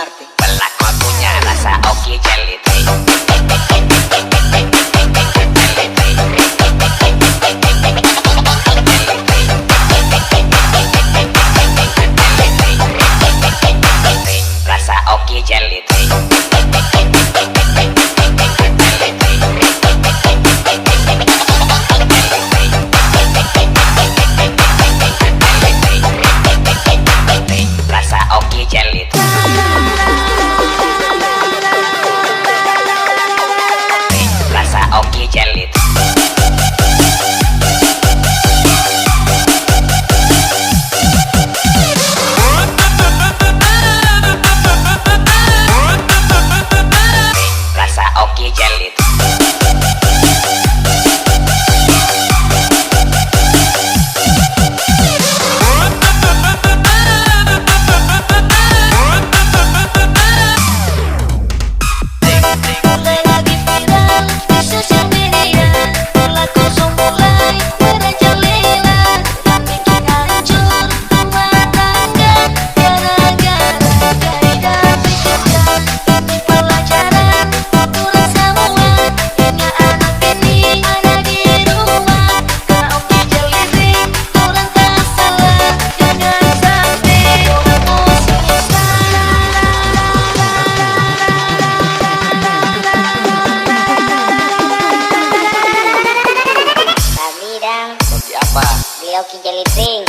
Martin. Pelakon punya rasa oke jelly teh. Rasa oke jelly teh. Rasa oke jelly teh. Rasa oke jelly teh. Rasa oke jelly teh. Mulai lagi viral di sosial media, pelaku mulai merajalela, yang bikin hancur rumah tangga gara-gara gaya pikirkan. Ini pelajaran untuk semua, hingga anak ini ada di rumah. Karena oke jelly ring, kurang tak salah, jangan sampai kamu menyesal. Sabidang Roti apa? beli oke jelly ring.